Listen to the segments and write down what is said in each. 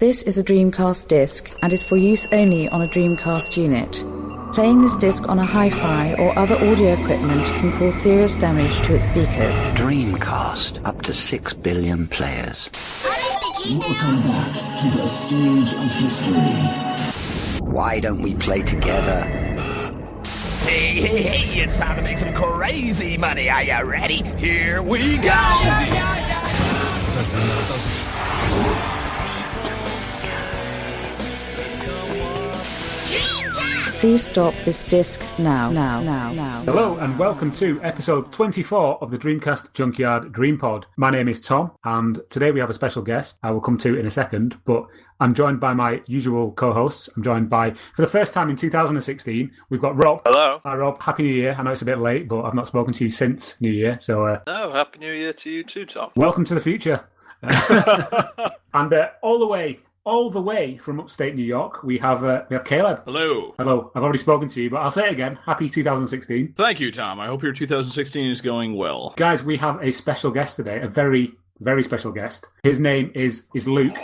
This is a Dreamcast disc and is for use only on a Dreamcast unit. Playing this disc on a hi-fi or other audio equipment can cause serious damage to its speakers. Dreamcast, up to 6 billion players. Welcome back to the stage of history. Why don't we play together? Hey, it's time to make some crazy money. Are you ready? Here we go! Please stop this disc now. Hello and welcome to episode 24 of the Dreamcast Junkyard DreamPod. My name is Tom and today we have a special guest I will come to in a second, but I'm joined by my usual co-hosts. I'm joined by, for the first time in 2016, we've got Rob. Hello. Hi Rob, Happy New Year. I know it's a bit late, but I've not spoken to you since New Year, so... No, Happy New Year to you too, Tom. Welcome to the future. And all the way from upstate New York, we have Caleb. Hello. Hello. I've already spoken to you, but I'll say it again. Happy 2016. Thank you, Tom. I hope your 2016 is going well. Guys, we have a special guest today, a very, very special guest. His name is Luke.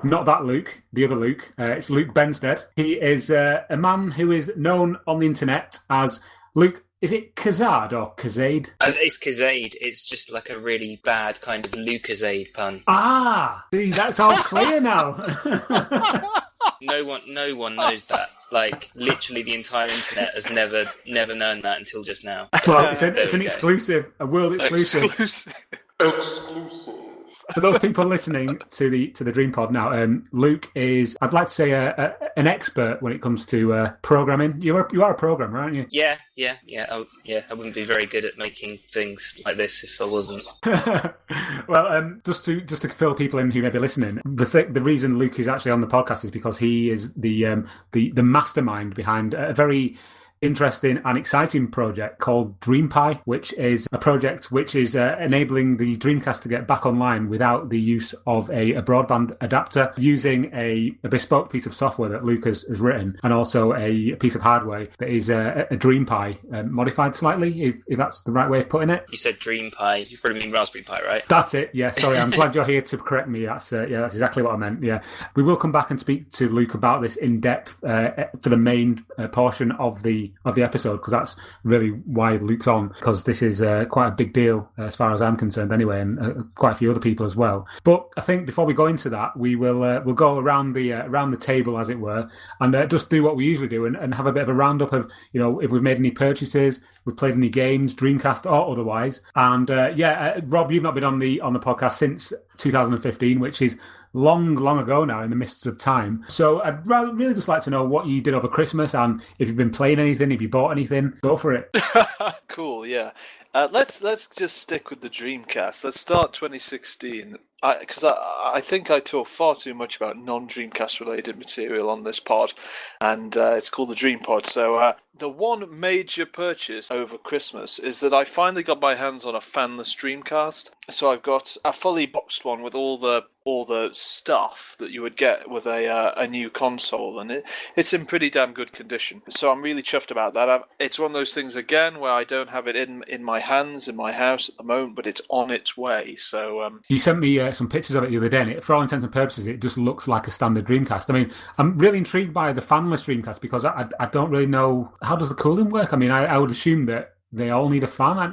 Not that Luke, the other Luke. It's Luke Benstead. He is a man who is known on the internet as Luke. Is it Kazad or Kazade? It's Kazade. It's just like a really bad kind of Lucasade pun. Ah, see, that's all clear now. No one knows that. Like, literally the entire internet has never known that until just now. Well, it's an exclusive, a world exclusive. Exclusive. For those people listening to the DreamPod now, Luke is, I'd like to say, an expert when it comes to programming. You are a programmer, aren't you? Yeah. I wouldn't be very good at making things like this if I wasn't. Well, just to fill people in who may be listening, the reason Luke is actually on the podcast is because he is the mastermind behind a very interesting and exciting project called DreamPi, which is a project which is enabling the Dreamcast to get back online without the use of a broadband adapter, using a bespoke piece of software that Luke has written, and also a piece of hardware that is a DreamPi, modified slightly, if that's the right way of putting it. You said DreamPi, you probably mean Raspberry Pi, right? That's it, yeah, sorry, I'm glad you're here to correct me. That's exactly what I meant, yeah. We will come back and speak to Luke about this in depth for the main portion of the episode, because that's really why Luke's on, because this is quite a big deal as far as I'm concerned anyway, and quite a few other people as well. But I think before we go into that, we'll go around the table, as it were, and just do what we usually do and have a bit of a roundup of, you know, if we've made any purchases, we've played any games, Dreamcast or otherwise. And Rob, you've not been on the podcast since 2015, which is long ago now, in the mists of time. So I'd really just like to know what you did over Christmas, and if you've been playing anything, if you bought anything. Go for it. Cool, yeah. Let's just stick with the Dreamcast. Let's start 2016. Because I think I talk far too much about non-Dreamcast related material on this pod, and it's called the DreamPod. So the one major purchase over Christmas is that I finally got my hands on a fanless Dreamcast. So I've got a fully boxed one with all the stuff that you would get with a new console, and it's in pretty damn good condition. So I'm really chuffed about that. It's one of those things again where I don't have it in my hands in my house at the moment, but it's on its way. So you sent me some pictures of it the other day, and for all intents and purposes, it just looks like a standard Dreamcast. I mean, I'm really intrigued by the fanless Dreamcast because I don't really know, how does the cooling work? I mean, I would assume that they all need a fan.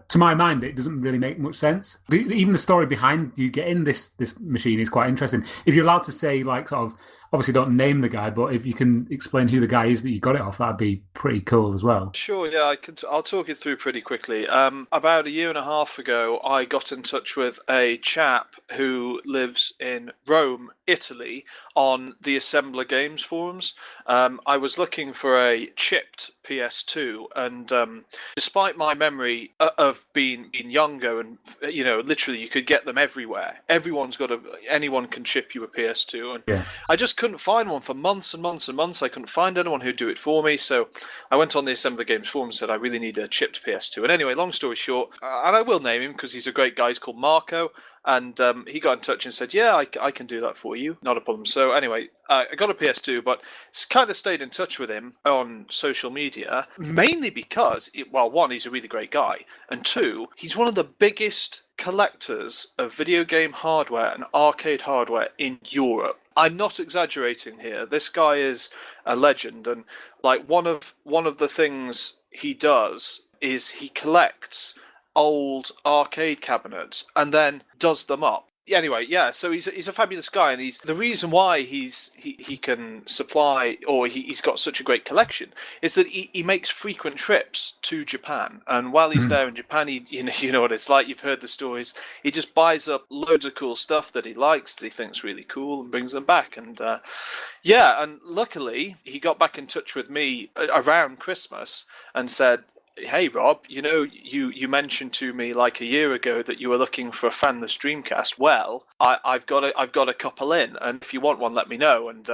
To my mind, it doesn't really make much sense. Even the story behind you getting this machine is quite interesting. If you're allowed to say, like, sort of, obviously don't name the guy, but if you can explain who the guy is that you got it off, that'd be pretty cool as well. Sure, yeah, I'll talk it through pretty quickly. About a year and a half ago, I got in touch with a chap who lives in Rome, Italy, on the Assembler Games forums. I was looking for a chipped PS2, and despite my memory of being younger, and you know, literally you could get them everywhere. Anyone can chip you a PS2, and yeah. I just couldn't find one for months and months and months. I couldn't find anyone who'd do it for me, so I went on the Assembler Games forum and said I really need a chipped PS2. And anyway, long story short, and I will name him because he's a great guy. He's called Marco. And he got in touch and said, yeah, I can do that for you. Not a problem. So anyway, I got a PS2, but kind of stayed in touch with him on social media, mainly because, one, he's a really great guy, and two, he's one of the biggest collectors of video game hardware and arcade hardware in Europe. I'm not exaggerating here. This guy is a legend, and like one of the things he does is he collects old arcade cabinets and then does them up. Anyway, yeah, so he's a fabulous guy, and he's the reason why he can supply, or he's got such a great collection, is that he makes frequent trips to Japan, and while he's there in Japan, you know what it's like, you've heard the stories, he just buys up loads of cool stuff that he likes, that he thinks really cool, and brings them back, and and luckily he got back in touch with me around Christmas and said, hey Rob, you mentioned to me like a year ago that you were looking for a fanless Dreamcast. Well, I've got a couple in, and if you want one, let me know. And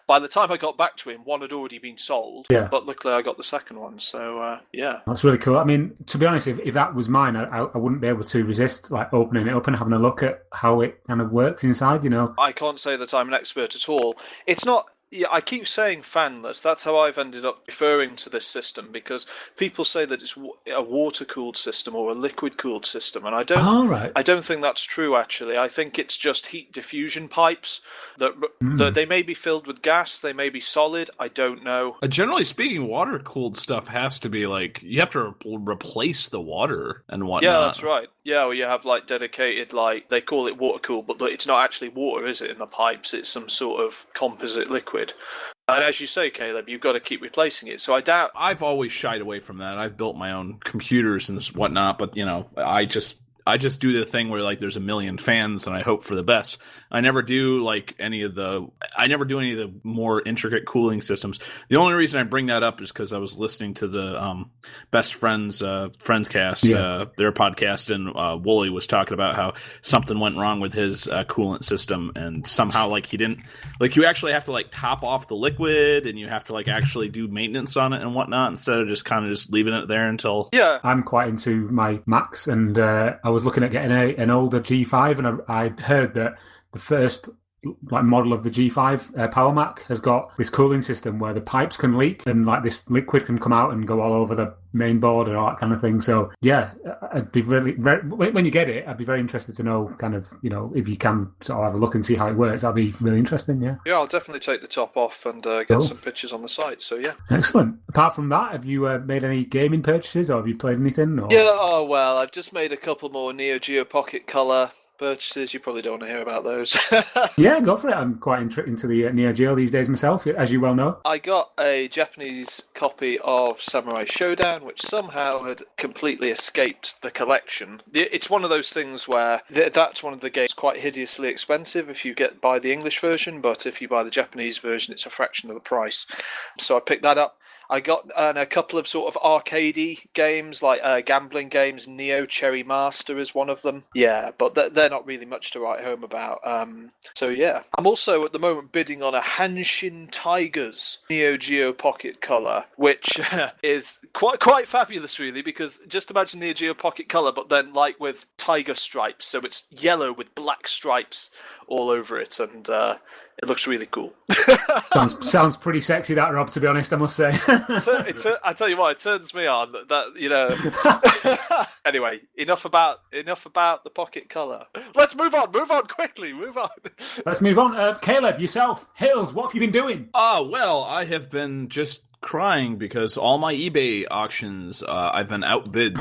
by the time I got back to him, one had already been sold. Yeah. But luckily, I got the second one. So yeah, that's really cool. I mean, to be honest, if that was mine, I wouldn't be able to resist like opening it up and having a look at how it kind of works inside. I can't say that I'm an expert at all. It's not. Yeah, I keep saying fanless. That's how I've ended up referring to this system, because people say that it's a water-cooled system or a liquid-cooled system, and I don't think that's true, actually. I think it's just heat diffusion pipes that they may be filled with gas, they may be solid, I don't know. Generally speaking, water-cooled stuff has to be like, you have to replace the water and whatnot. Yeah, that's right. Yeah, well, you have like dedicated, like, they call it water-cooled, but it's not actually water, is it, in the pipes? It's some sort of composite liquid. And as you say, Caleb, you've got to keep replacing it. So I doubt... I've always shied away from that. I've built my own computers and whatnot, but, I just do the thing where like there's a million fans and I hope for the best. I never do any of the more intricate cooling systems. The only reason I bring that up is because I was listening to the Best Friends Friendscast, their podcast, and Wooly was talking about how something went wrong with his coolant system, and somehow he didn't you actually have to top off the liquid, and you have to actually do maintenance on it and whatnot instead of just kind of just leaving it there until. Yeah, I'm quite into my Macs, and I was looking at getting an older G5, and I heard that the first model of the G5 Power Mac has got this cooling system where the pipes can leak and this liquid can come out and go all over the main board and all that kind of thing. So yeah, I'd be really when you get it, I'd be very interested to know kind of if you can sort of have a look and see how it works. That'd be really interesting. Yeah, I'll definitely take the top off and get some pictures on the site. So yeah, excellent. Apart from that, have you made any gaming purchases, or have you played anything? Or? Yeah, I've just made a couple more Neo Geo Pocket Color purchases. You probably don't want to hear about those. Yeah, go for it. I'm quite into the Neo Geo these days myself, as you well know. I got a Japanese copy of Samurai Showdown, which somehow had completely escaped the collection. It's one of those things where that's one of the games quite hideously expensive if you buy the English version, but if you buy the Japanese version, it's a fraction of the price. So I picked that up. I got a couple of sort of arcadey games, like gambling games. Neo Cherry Master is one of them. Yeah, but they're not really much to write home about. So yeah. I'm also at the moment bidding on a Hanshin Tigers Neo Geo Pocket Color, which is quite fabulous, really, because just imagine Neo Geo Pocket Color, but then with tiger stripes. So it's yellow with black stripes all over it, and it looks really cool. Sounds pretty sexy, that, Rob, to be honest, I must say. I tell you what, it turns me on that Anyway, enough about the Pocket Color. Let's move on quickly. Let's move on. Caleb, yourself, Hills, what have you been doing? Well, I have been just crying because all my eBay auctions I've been outbid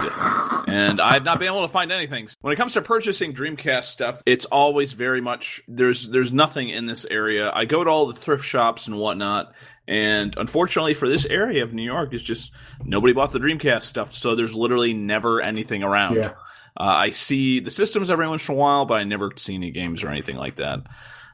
and I've not been able to find anything. When it comes to purchasing Dreamcast stuff, it's always very much there's nothing in this area. I go to all the thrift shops and whatnot, and unfortunately for this area of New York, it's just nobody bought the Dreamcast stuff, so there's literally never anything around. I see the systems every once in a while, but I never see any games or anything like that.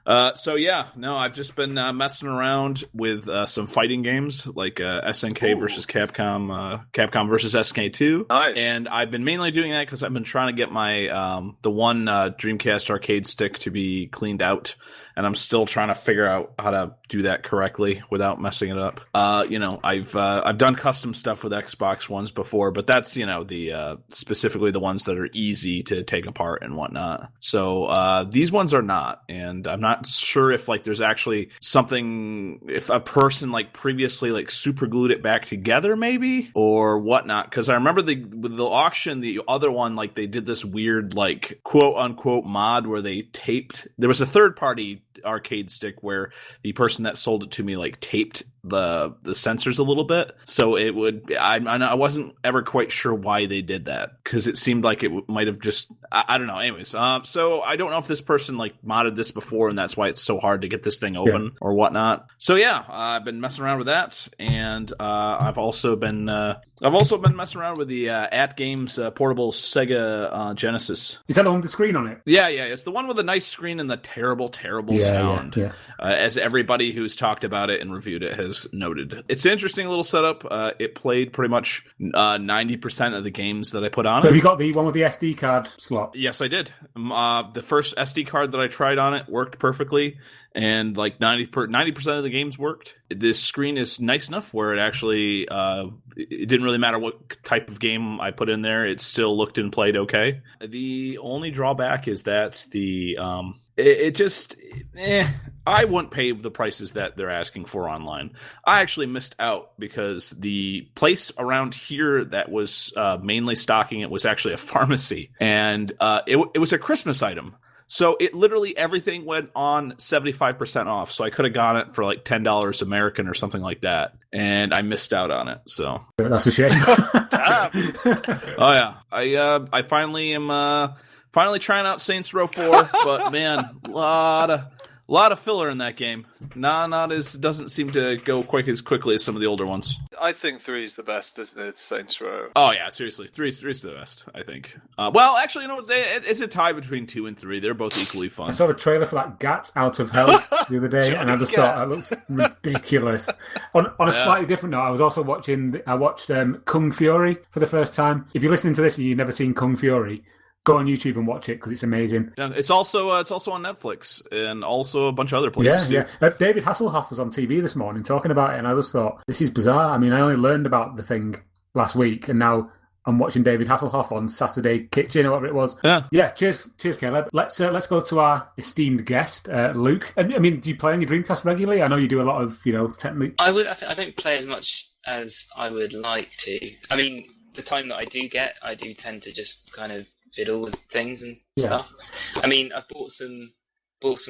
So yeah, no, I've just been messing around with some fighting games like SNK versus Capcom, Capcom versus SNK2. Nice. And I've been mainly doing that because I've been trying to get my the one Dreamcast arcade stick to be cleaned out, and I'm still trying to figure out how to do that correctly without messing it up. I've done custom stuff with Xbox ones before, but that's the specifically the ones that are easy to take apart and whatnot. So these ones are not, and I'm not sure if like there's actually something, if a person like previously like super glued it back together maybe or whatnot, because I remember with the auction, the other one, like they did this weird like quote unquote mod where they taped, there was a third party arcade stick where the person that sold it to me like taped the sensors a little bit, so it would I wasn't ever quite sure why they did that, because it seemed like it might have just I don't know. Anyways, so I don't know if this person like modded this before and that's why it's so hard to get this thing open or whatnot. So yeah, I've been messing around with that, and I've also been messing around with the At Games portable Sega Genesis. Is that the one with the screen on it? Yeah, it's the one with the nice screen and the terrible sound. Yeah. As everybody who's talked about it and reviewed it has noted. It's an interesting little setup. It played pretty much 90% of the games that I put on it. Have you got the one with the SD card slot? Yes, I did. The first SD card that I tried on it worked perfectly, and like 90% of the games worked. This screen is nice enough where it actually it didn't really matter what type of game I put in there. It still looked and played okay. The only drawback is that I wouldn't pay the prices that they're asking for online. I actually missed out because the place around here that was mainly stocking it was actually a pharmacy, and it was a Christmas item. So it literally everything went on 75% off. So I could have got it for like $10 American or something like that, and I missed out on it. So that's a shame. Oh yeah, I finally am trying out Saints Row 4, but man, a lot of filler in that game. Doesn't seem to go quite as quickly as some of the older ones. I think 3 is the best, isn't it? Saints Row. Oh yeah, seriously, 3's the best, I think. Well, actually, it's a tie between 2 and 3. They're both equally fun. I saw a trailer for that Gat Out of Hell the other day, and I just thought that looks ridiculous. On a slightly different note, I was also watched Kung Fury for the first time. If you're listening to this and you've never seen Kung Fury, go on YouTube and watch it because it's amazing. Yeah, it's also on Netflix and also a bunch of other places too. Yeah. David Hasselhoff was on TV this morning talking about it, and I just thought, this is bizarre. I mean, I only learned about the thing last week, and now I'm watching David Hasselhoff on Saturday Kitchen or whatever it was. Yeah. Cheers, Caleb. Let's go to our esteemed guest, Luke. And I mean, do you play on your Dreamcast regularly? I know you do a lot of technique. I don't play as much as I would like to. I mean, the time that I do get, I do tend to just kind of fiddle with things and stuff. I mean, I bought some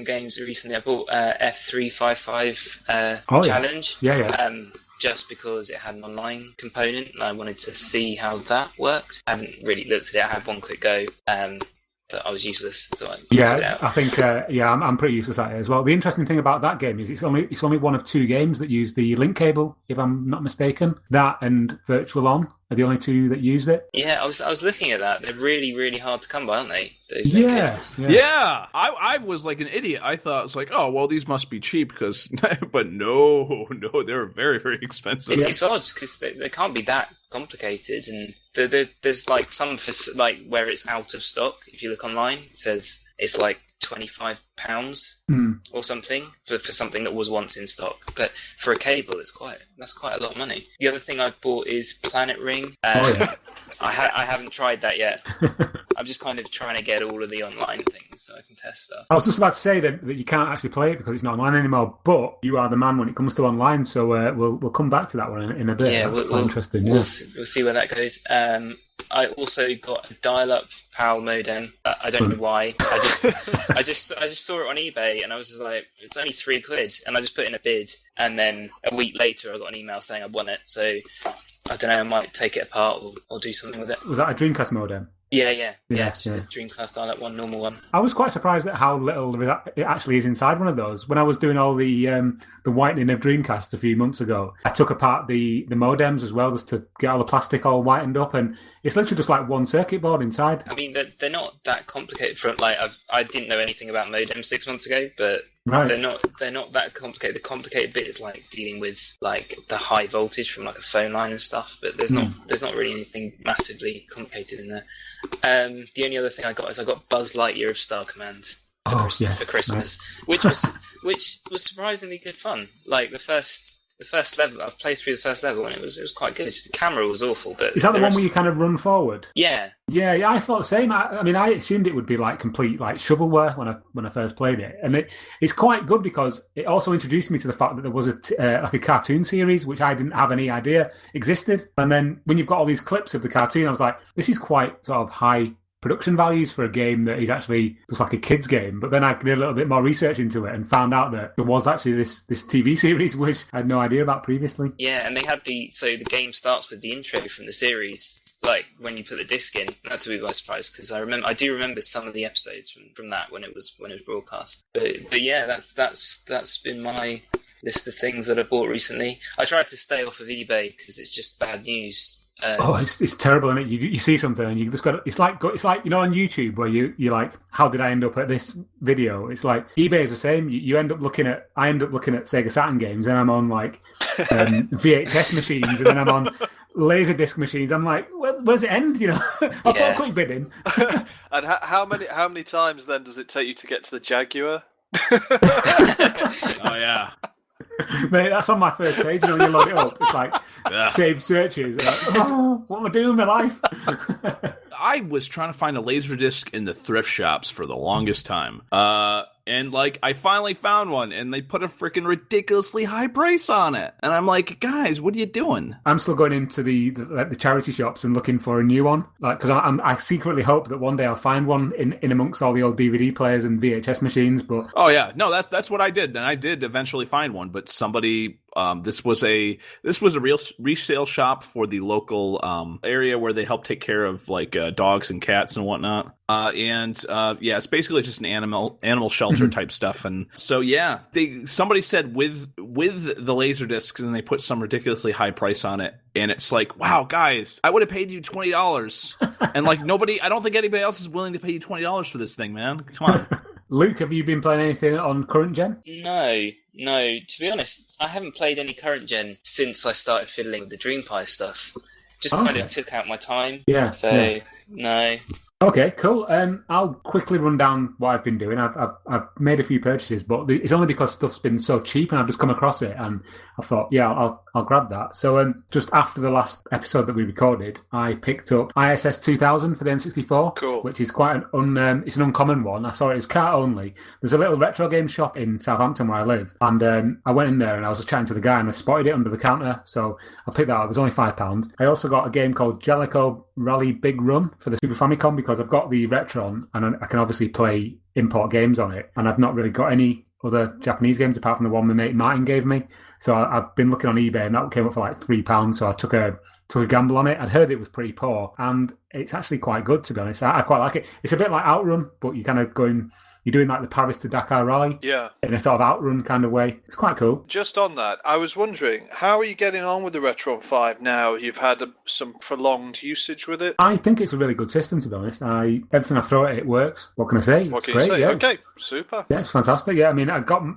games recently. I bought F355 Challenge. Yeah. Just because it had an online component and I wanted to see how that worked. I haven't really looked at it. I had one quick go, but I was useless, so I took it out. I think I'm pretty useless at it as well. The interesting thing about that game is it's only one of 2 games that use the link cable, if I'm not mistaken. That and Virtual On are the only 2 that used it. Yeah, I was looking at that. They're really, really hard to come by, aren't they? Yeah. I was like an idiot. I thought it's like, oh well, these must be cheap because, but no, they're very, very expensive. It's odd because they can't be that complicated, and there's like some like where it's out of stock. If you look online, it says it's like £25 or something for something that was once in stock. But for a cable, that's quite a lot of money. The other thing I bought is Planet Ring. I haven't tried that yet. I'm just kind of trying to get all of the online things so I can test stuff. I was just about to say that you can't actually play it because it's not online anymore, but you are the man when it comes to online, so we'll come back to that one in a bit. Yeah, that's quite interesting. We'll see where that goes. I also got a dial-up PAL modem. I don't know why. I just saw it on eBay and I was just like, it's only £3, and I just put in a bid, and then a week later I got an email saying I won it. So I don't know, I might take it apart or do something with it. Was that a Dreamcast modem? Yeah, just a Dreamcast dial-up one, normal one. I was quite surprised at how little it actually is inside one of those. When I was doing all the whitening of Dreamcast a few months ago, I took apart the modems as well just to get all the plastic all whitened up, and it's literally just like one circuit board inside. I mean, they're not that complicated. I didn't know anything about modem 6 months ago, but Right. they're not that complicated. The complicated bit is like dealing with like the high voltage from like a phone line and stuff. But there's not really anything massively complicated in there. The only other thing I got is I got Buzz Lightyear of Star Command for Christmas, Nice. which was surprisingly good fun. Like the first level, I played through the first level and it was quite good. The camera was awful, but Is that the one where you kind of run forward? Yeah. Yeah, I thought the same. I mean, I assumed it would be like complete like shovelware when I first played it, and it's quite good because it also introduced me to the fact that there was like a cartoon series which I didn't have any idea existed. And then when you've got all these clips of the cartoon, I was like, this is quite sort of high production values for a game that is actually just like a kid's game. But then I did a little bit more research into it and found out that there was actually this TV series which I had no idea about previously. Yeah, and they had the game starts with the intro from the series, like when you put the disc in. Not to be by surprise, because I do remember some of the episodes from that when it was broadcast. But yeah, that's been my list of things that I bought recently. I tried to stay off of eBay because it's just bad news. It's terrible, isn't it? You see something and you just got. It's like you know on YouTube where you're like, how did I end up at this video? It's like eBay is the same. I end up looking at Sega Saturn games, and I'm on like VHS machines, and then I'm on Laserdisc machines. I'm like, where's it end? You know, I'll put a quick bid in. And how many times then does it take you to get to the Jaguar? Oh yeah. Mate, that's on my first page. You know, when you load it up, it's like saved searches. Like, what am I doing with my life? I was trying to find a Laserdisc in the thrift shops for the longest time. And like I finally found one, and they put a freaking ridiculously high price on it. And I'm like, guys, what are you doing? I'm still going into the charity shops and looking for a new one, like because I secretly hope that one day I'll find one in amongst all the old DVD players and VHS machines. But oh yeah, no, that's what I did, and I did eventually find one. But somebody, this was a real resale shop for the local area where they help take care of like dogs and cats and whatnot. Yeah, it's basically just an animal shelter type stuff. And so yeah, somebody said with the laser discs, and they put some ridiculously high price on it. And it's like, wow, guys, I would have paid you $20. And like I don't think anybody else is willing to pay you $20 for this thing, man. Come on. Luke, have you been playing anything on current gen? No. To be honest, I haven't played any current gen since I started fiddling with the DreamPi stuff. Just kind of took out my time. Yeah. So, no. Okay, cool. I'll quickly run down what I've been doing. I've made a few purchases, but it's only because stuff's been so cheap, and I've just come across it, and I thought, yeah, I'll grab that. So just after the last episode that we recorded, I picked up ISS 2000 for the N64, cool. Which is quite it's an uncommon one. I saw it was car only. There's a little retro game shop in Southampton where I live, and I went in there and I was just chatting to the guy, and I spotted it under the counter, so I picked that up. It was only £5. I also got a game called Jellicoe Rally Big Run for the Super Famicom, because I've got the Retron and I can obviously play import games on it, and I've not really got any other Japanese games apart from the one my mate Martin gave me. So I've been looking on eBay, and that came up for like £3. So I took a gamble on it. I'd heard it was pretty poor, and it's actually quite good, to be honest. I quite like it. It's a bit like Outrun, but you're kind of you're doing like the Paris to Dakar rally. Yeah. In a sort of Outrun kind of way. It's quite cool. Just on that, I was wondering, how are you getting on with the Retron 5 now? You've had some prolonged usage with it? I think it's a really good system, to be honest. Everything I throw at it works. What can I say? What can great, you say? yeah. Okay, super. Yeah, it's fantastic. Yeah, I mean,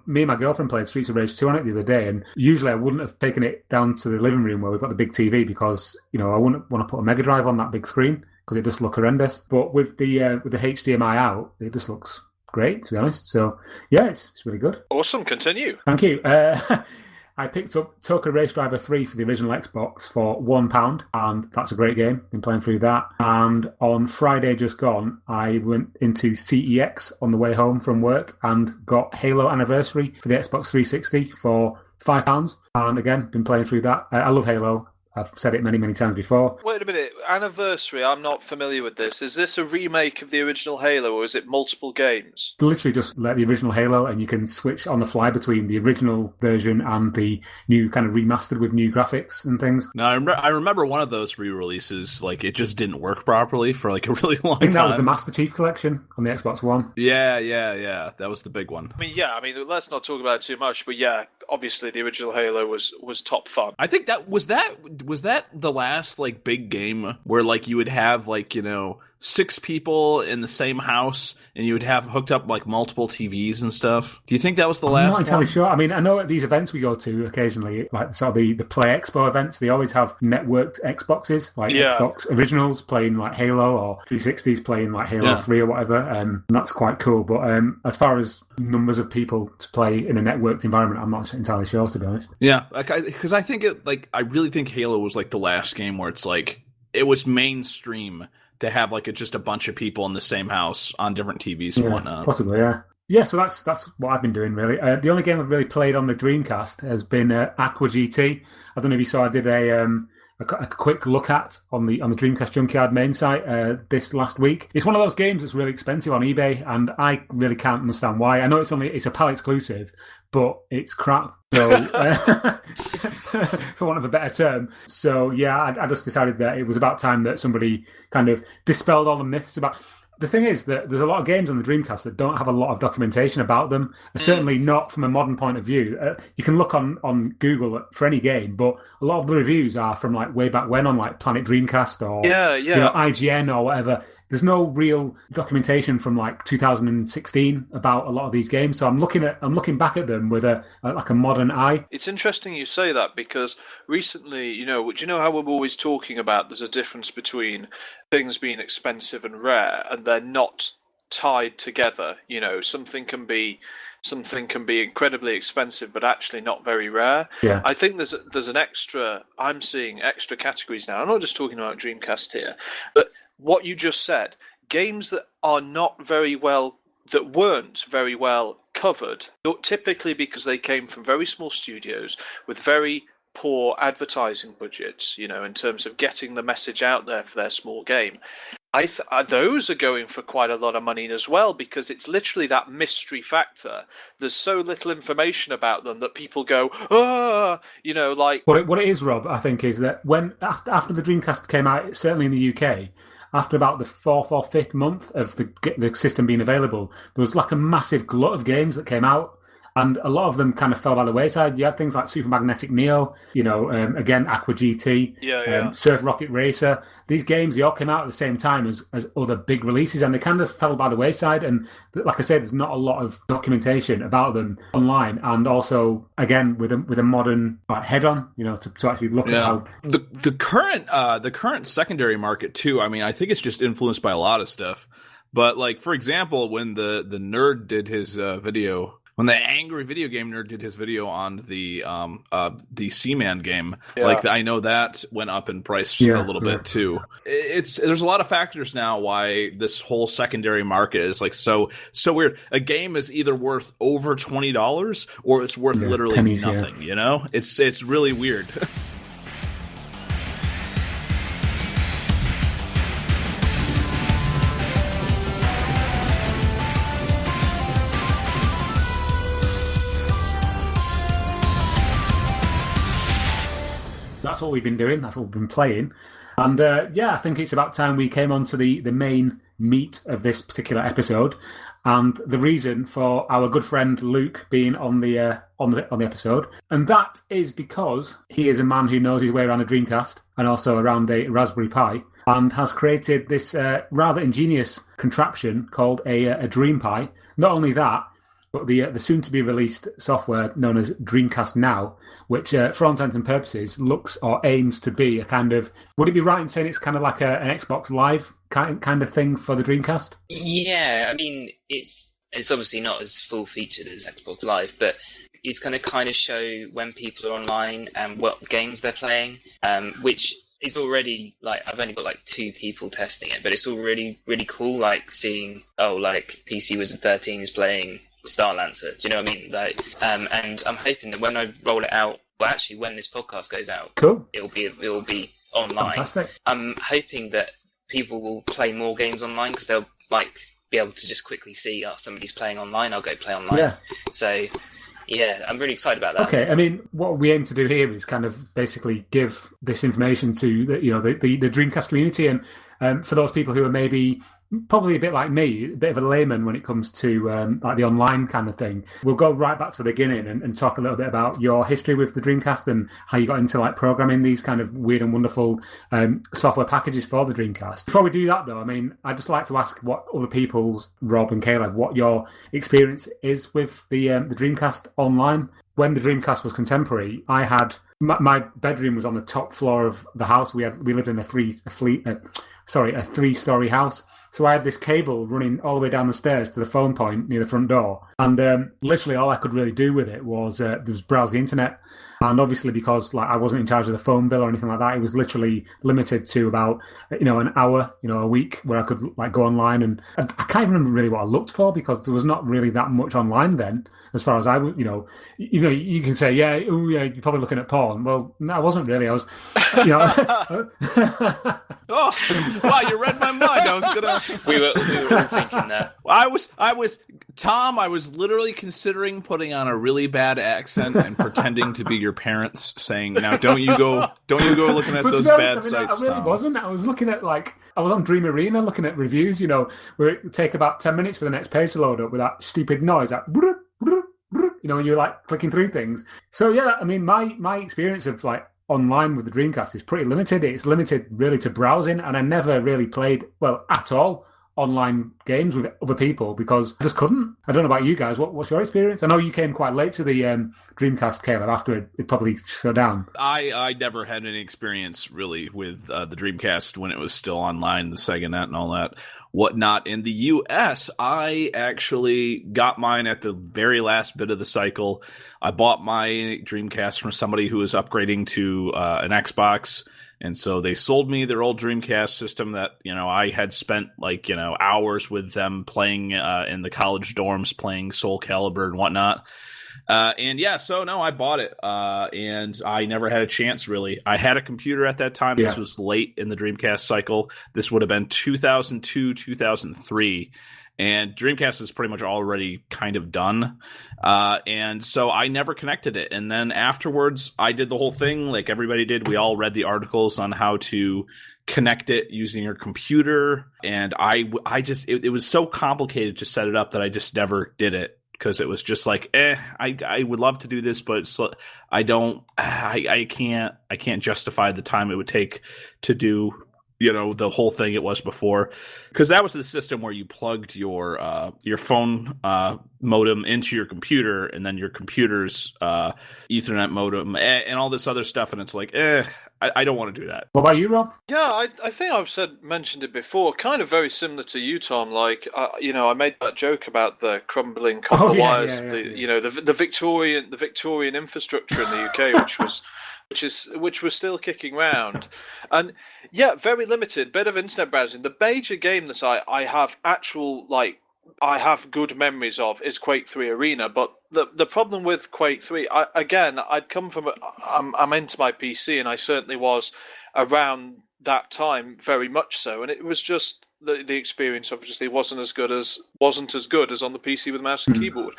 me and my girlfriend played Streets of Rage 2 on it the other day, and usually I wouldn't have taken it down to the living room where we've got the big TV, because, you know, I wouldn't want to put a Mega Drive on that big screen, because it just looks horrendous. But with the HDMI out, it just looks great, to be honest. So yeah, it's really good. Awesome. Continue. Thank you. I picked up Tokyo Race Driver 3 for the original Xbox for £1, and that's a great game. Been playing through that. And on Friday just gone, I went into CEX on the way home from work and got Halo Anniversary for the Xbox 360 for £5. And again, been playing through that. I love Halo. I've said it many, many times before. Wait a minute. Anniversary, I'm not familiar with this. Is this a remake of the original Halo, or is it multiple games? Literally just like the original Halo, and you can switch on the fly between the original version and the new kind of remastered with new graphics and things. No, I remember one of those re-releases, like it just didn't work properly for like a really long time. I think that was the Master Chief Collection on the Xbox One. Yeah. That was the big one. I mean, let's not talk about it too much, but yeah, obviously the original Halo was top fun. I think was that the last like big game where like you would have like, 6 people in the same house and you would have hooked up like multiple TVs and stuff? Do you think that was the last I'm not entirely one? sure. I mean, I know at these events we go to occasionally, like sort of the Play Expo events, they always have networked Xboxes, like Xbox Originals playing like Halo or 360s playing like Halo 3 or whatever. And that's quite cool. But as far as numbers of people to play in a networked environment, I'm not entirely sure, to be honest. Yeah, because I think I really think Halo was like the last game where it's like it was mainstream to have like just a bunch of people in the same house on different TVs and whatnot. Possibly, yeah. Yeah, so that's what I've been doing, really. The only game I've really played on the Dreamcast has been Aqua GT. I don't know if you saw, I did a quick look at on the Dreamcast Junkyard main site this last week. It's one of those games that's really expensive on eBay, and I really can't understand why. I know it's a PAL exclusive, but it's crap. So, for want of a better term. So, yeah, I just decided that it was about time that somebody kind of dispelled all the myths about... The thing is that there's a lot of games on the Dreamcast that don't have a lot of documentation about them. Certainly not from a modern point of view. You can look on Google for any game, but a lot of the reviews are from like way back when on like Planet Dreamcast or IGN or whatever. There's no real documentation from like 2016 about a lot of these games, so I'm looking back at them with a modern eye. It's interesting you say that because recently, do you know how we're always talking about there's a difference between things being expensive and rare, and they're not tied together. Something can be incredibly expensive but actually not very rare. Yeah. I think I'm seeing extra categories now. I'm not just talking about Dreamcast here, but what you just said, games that weren't very well covered, typically because they came from very small studios with very poor advertising budgets, in terms of getting the message out there for their small game. Those are going for quite a lot of money as well, because it's literally that mystery factor. There's so little information about them that people go, like... What it is, Rob, I think, is that when after the Dreamcast came out, certainly in the UK, after about the 4th or 5th month of the system being available, there was like a massive glut of games that came out. And a lot of them kind of fell by the wayside. You had things like Super Magnetic Neo, again, Aqua GT, Surf Rocket Racer. These games, they all came out at the same time as other big releases, and they kind of fell by the wayside. And like I said, there's not a lot of documentation about them online. And also, again, with a modern head-on, to actually look at how... The current secondary market, too, I mean, I think it's just influenced by a lot of stuff. But, like, for example, when the nerd did his video... When the angry video game nerd did his video on the Seaman game, I know that went up in price a little bit too. There's a lot of factors now why this whole secondary market is like so weird. A game is either worth over $20 or it's worth literally pennies, nothing. It's really weird. That's what we've been doing. That's what we've been playing. And I think it's about time we came on to the main meat of this particular episode, and the reason for our good friend Luke being on the episode. And that is because he is a man who knows his way around a Dreamcast and also around a Raspberry Pi, and has created this rather ingenious contraption called a DreamPi. Not only that, but the soon-to-be-released software known as Dreamcast Now, which, for all intents and purposes, looks or aims to be a kind of... Would it be right in saying it's kind of like an Xbox Live kind of thing for the Dreamcast? Yeah, I mean, it's obviously not as full-featured as Xbox Live, but it's going to kind of show when people are online and what games they're playing, which is already, I've only got 2 people testing it, but it's already really cool, seeing, PC Wizard 13 is playing Star Lancer. Do you know what I mean? And I'm hoping that when I roll it out, when this podcast goes out, cool, it'll be online. Fantastic. I'm hoping that people will play more games online because they'll be able to just quickly see, somebody's playing online, I'll go play online. Yeah. So yeah, I'm really excited about that. Okay, I mean, what we aim to do here is kind of basically give this information to the Dreamcast community, and for those people who are maybe probably a bit like me, a bit of a layman when it comes to like the online kind of thing, we'll go right back to the beginning and talk a little bit about your history with the Dreamcast and how you got into like programming these kind of weird and wonderful software packages for the Dreamcast. Before we do that, though, I mean, I'd just like to ask what other people's, Rob and Caleb, what your experience is with the Dreamcast online. When the Dreamcast was contemporary, I had my bedroom was on the top floor of the house. We lived in a three-story house. So I had this cable running all the way down the stairs to the phone point near the front door. And literally all I could really do with it was browse the internet. And obviously because like I wasn't in charge of the phone bill or anything like that, it was literally limited to about, an hour, a week where I could like go online. And I can't even remember really what I looked for because there was not really that much online then. As far as I would, you can say, you're probably looking at porn. Well, no, I wasn't really. I was, Oh, wow! You read my mind. I was gonna. We were all thinking that. I was Tom. I was literally considering putting on a really bad accent and pretending to be your parents, saying, "Now, don't you go looking at those bad sites." I really wasn't. I was looking at I was on Dream Arena looking at reviews. Where it would take about 10 minutes for the next page to load up with that stupid noise, that. When you're like clicking through things. So yeah, I mean, my experience of like online with the Dreamcast is pretty limited. It's limited really to browsing, and I never really played at all online games with other people because I just couldn't. I don't know about you guys. What's your experience? I know you came quite late to the Dreamcast, Caleb, after it probably shut down. I never had any experience really with the Dreamcast when it was still online, the SegaNet and all that whatnot. In the US, I actually got mine at the very last bit of the cycle. I bought my Dreamcast from somebody who was upgrading to an Xbox. And so they sold me their old Dreamcast system that, I had spent hours with them playing in the college dorms, playing Soul Calibur and whatnot. I bought it. And I never had a chance, really. I had a computer at that time. Yeah. This was late in the Dreamcast cycle. This would have been 2002, 2003. And Dreamcast is pretty much already kind of done. And so I never connected it. And then afterwards, I did the whole thing like everybody did. We all read the articles on how to connect it using your computer. And it was so complicated to set it up that I just never did it. Because it was just like, I would love to do this, but I can't justify the time it would take to do, the whole thing it was before. Because that was the system where you plugged your phone modem into your computer, and then your computer's Ethernet modem, and all this other stuff. And it's like, I don't want to do that. What about you, Rob? Yeah, I think I've mentioned it before. Kind of very similar to you, Tom. Like, I made that joke about the crumbling copper wires. The Victorian infrastructure in the UK, which was still kicking round, and yeah, very limited. Bit of internet browsing. The major game that I have good memories of is Quake 3 Arena, but the problem with Quake 3, I'd come from I'm into my PC, and I certainly was around that time very much so, and it was just the experience obviously wasn't as good as on the PC with mouse and keyboard.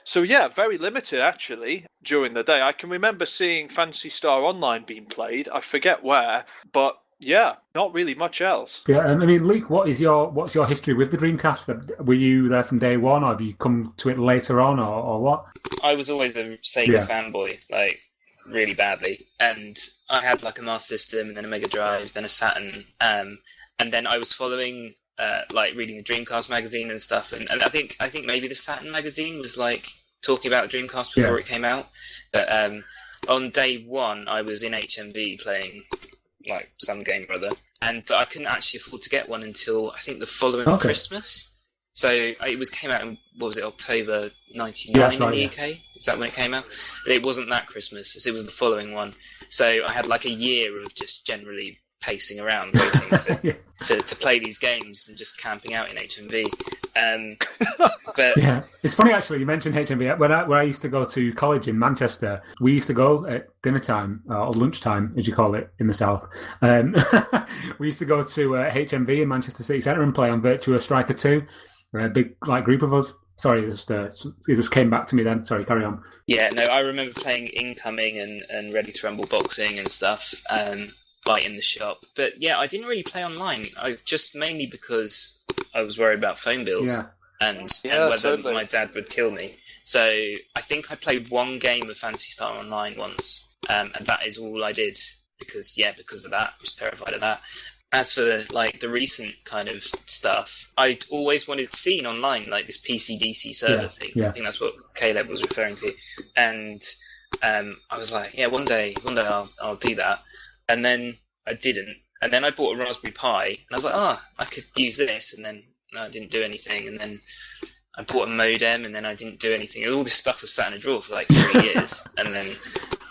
So yeah, very limited actually during the day. I can remember seeing Phantasy Star Online being played. I forget where, but yeah, not really much else. Yeah, and I mean, Luke, what's your history with the Dreamcast? Were you there from day one, or have you come to it later on, or what? I was always a Sega fanboy, like really badly, and I had like a Master System, and then a Mega Drive, then a Saturn, and then I was following, reading the Dreamcast magazine and stuff, and I think maybe the Saturn magazine was like talking about the Dreamcast before it came out. But on day one, I was in HMV playing like some game or other, but I couldn't actually afford to get one until I think the following Christmas. So it came out in, October 99 in the UK? Is that when it came out? It wasn't that Christmas, it was the following one. So I had like a year of just generally pacing around waiting to play these games and just camping out in HMV. But yeah, it's funny actually. You mentioned HMV. When I used to go to college in Manchester, we used to go at dinner time or lunchtime, as you call it in the south. We used to go to HMV in Manchester City Centre and play on Virtua Striker 2. A big group of us. Sorry, it just came back to me then. Sorry, carry on. Yeah, no, I remember playing Incoming and Ready to Rumble Boxing and stuff. like in the shop. But yeah, I didn't really play online. I just mainly because I was worried about phone bills and whether my dad would kill me. So I think I played one game of Phantasy Star Online once, and that is all I did because of that. I was terrified of that. As for the recent kind of stuff, I'd always wanted seen online, like this PC-DC server thing. Yeah. I think that's what Caleb was referring to. And I was like, one day I'll do that. And then I didn't. And then I bought a Raspberry Pi, and I was like, I could use this. And then I didn't do anything. And then I bought a modem, and then I didn't do anything. And all this stuff was sat in a drawer for like 3 years.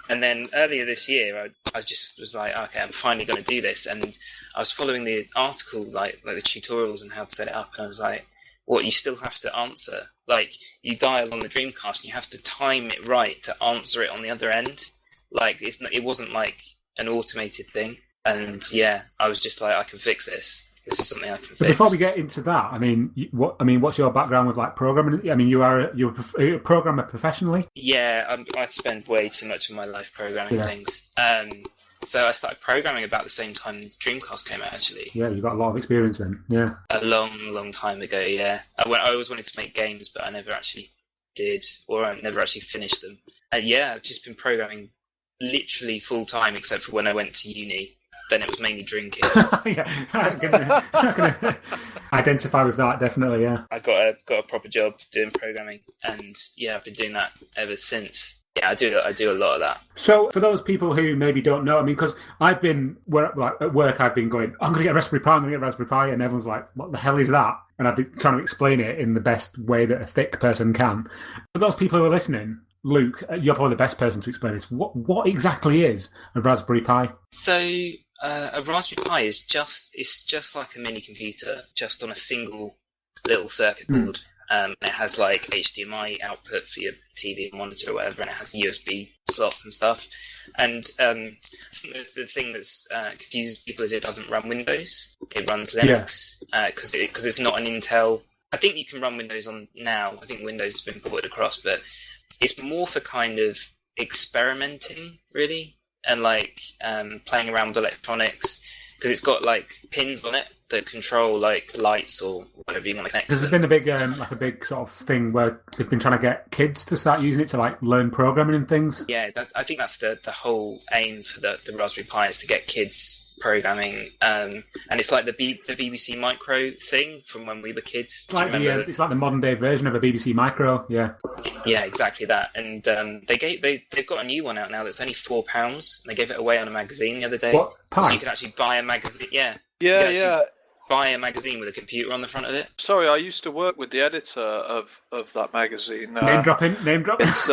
And then earlier this year, I just was like, okay, I'm finally going to do this. And I was following the article, like the tutorials and how to set it up. And I was like, what, you still have to answer? Like, you dial on the Dreamcast and you have to time it right to answer it on the other end. Like, it wasn't like an automated thing. And I was just like, I can fix this. This is something I can fix. But before we get into that, what's your background with like programming? I mean, you're a programmer professionally. Yeah, I spend way too much of my life programming things. So I started programming about the same time the Dreamcast came out. Actually, yeah, you got a lot of experience then. Yeah, a long time ago. Yeah, I always wanted to make games, but I never actually did, or I never actually finished them. And I've just been programming literally full time, except for when I went to uni. Then it was mainly drinking. I can identify with that, definitely, yeah. I got a proper job doing programming, and I've been doing that ever since. Yeah, I do a lot of that. So, for those people who maybe don't know, I mean, because I've been, at work, I've been going, I'm going to get a Raspberry Pi, and everyone's like, what the hell is that? And I've been trying to explain it in the best way that a thick person can. For those people who are listening, Luke, you're probably the best person to explain this. What exactly is a Raspberry Pi? So, a Raspberry Pi is just like a mini computer, just on a single little circuit board. It has like HDMI output for your TV and monitor or whatever, and it has USB slots and stuff. And the thing that's confuses people is it doesn't run Windows; it runs Linux because it's not an Intel. I think you can run Windows on now. I think Windows has been ported across, but it's more for kind of experimenting, really. And like playing around with electronics, because it's got like pins on it that control like lights or whatever you want to connect. There's been a big sort of thing where they've been trying to get kids to start using it to like learn programming and things. Yeah, I think that's the whole aim for the Raspberry Pi is to get kids programming, and it's like the BBC Micro thing from when we were kids. It's like the modern day version of a BBC Micro. Yeah, exactly that. And they've got a new one out now that's only £4. They gave it away on a magazine the other day. What? Pi? So you can actually buy a magazine. Yeah. Buy a magazine with a computer on the front of it. Sorry, I used to work with the editor of that magazine. Name dropping. It's,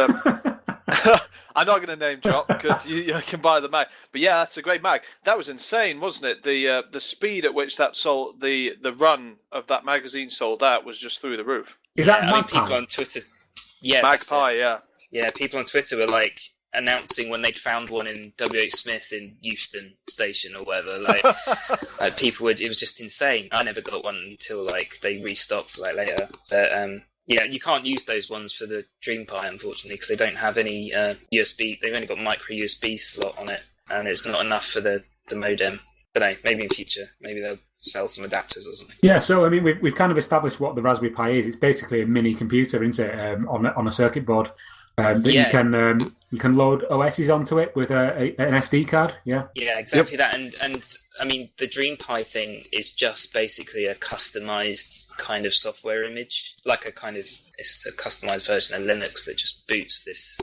I'm not going to name drop because you can buy the mag. But yeah, that's a great mag. That was insane, wasn't it? The speed at which that sold, the run of that magazine sold out was just through the roof. Is that Magpie? People on Twitter? Yeah, Magpie. Yeah. Yeah, people on Twitter were like announcing when they'd found one in W.H. Smith in Euston Station or whatever. Like people would. It was just insane. I never got one until like they restocked like later. But you can't use those ones for the DreamPi, unfortunately, because they don't have any USB. They've only got micro USB slot on it, and it's not enough for the modem. I don't know, maybe in future, maybe they'll sell some adapters or something. Yeah, so I mean, we've kind of established what the Raspberry Pi is. It's basically a mini computer, isn't it, on a circuit board that you can load OSs onto it with an SD card. Yeah, exactly that. And I mean, the DreamPi thing is just basically a customized kind of software image, like it's a customized version of Linux that just boots this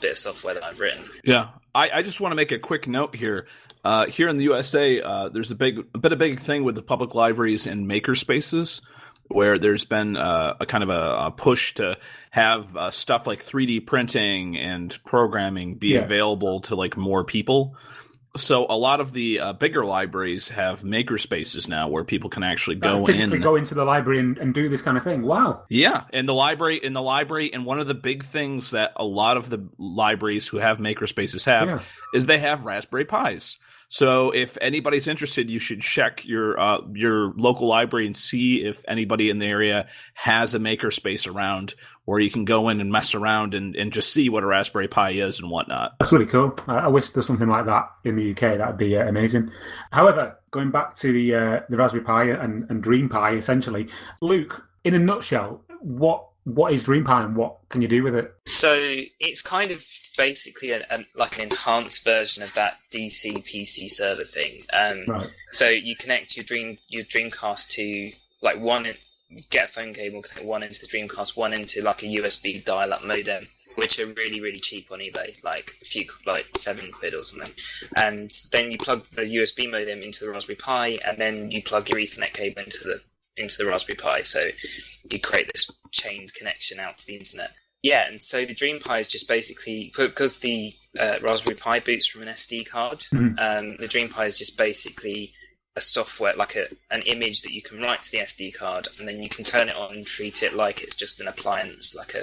bit of software that I've written. Yeah, I just want to make a quick note here. Here in the USA, there's a big thing with the public libraries and makerspaces, where there's been a kind of a push to have stuff like 3D printing and programming be available to like more people. So a lot of the bigger libraries have makerspaces now where people can actually go into the library and do this kind of thing. Wow. Yeah, in the library, and one of the big things that a lot of the libraries who have makerspaces have is they have Raspberry Pis. So if anybody's interested, you should check your local library and see if anybody in the area has a makerspace around where you can go in and mess around and just see what a Raspberry Pi is and whatnot. That's really cool. I wish there's something like that in the UK. That'd be amazing. However, going back to the Raspberry Pi and DreamPi, essentially, Luke, in a nutshell, what is DreamPi and what can you do with it? So it's kind of basically like an enhanced version of that DC PC server thing. Right. So you connect your Dreamcast to like get a phone cable, connect one into the Dreamcast, one into like a USB dial-up modem, which are really, really cheap on eBay, like £7 or something. And then you plug the USB modem into the Raspberry Pi, and then you plug your Ethernet cable into the Raspberry Pi. So you create this chained connection out to the internet. Yeah, and so the DreamPi is just basically, because the Raspberry Pi boots from an SD card, the DreamPi is just basically a software, like an image that you can write to the SD card, and then you can turn it on and treat it like it's just an appliance, like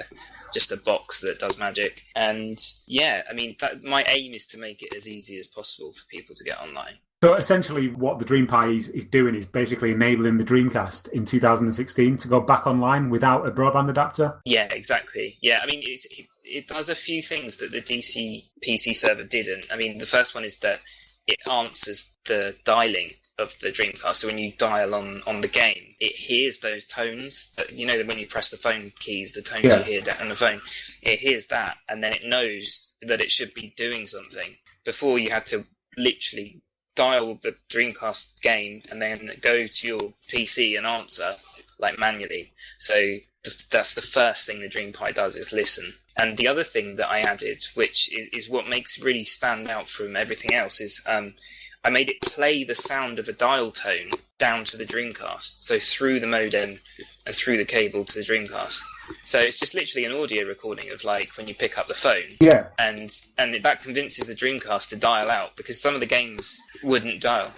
just a box that does magic. And yeah, I mean, my aim is to make it as easy as possible for people to get online. So essentially what the DreamPi is doing is basically enabling the Dreamcast in 2016 to go back online without a broadband adapter? Yeah, exactly. Yeah, I mean, it does a few things that the DC PC server didn't. I mean, the first one is that it answers the dialing of the Dreamcast. So when you dial on the game, it hears those tones. That, you know, that when you press the phone keys, the tones you hear on the phone, it hears that, and then it knows that it should be doing something. Before, you had to literally dial the Dreamcast game and then go to your PC and answer, like, manually. So that's the first thing the DreamPi does, is listen. And the other thing that I added, which is what makes it really stand out from everything else, is I made it play the sound of a dial tone down to the Dreamcast, so through the modem and through the cable to the Dreamcast. So it's just literally an audio recording of, like, when you pick up the phone. Yeah. And that convinces the Dreamcast to dial out, because some of the games wouldn't dial.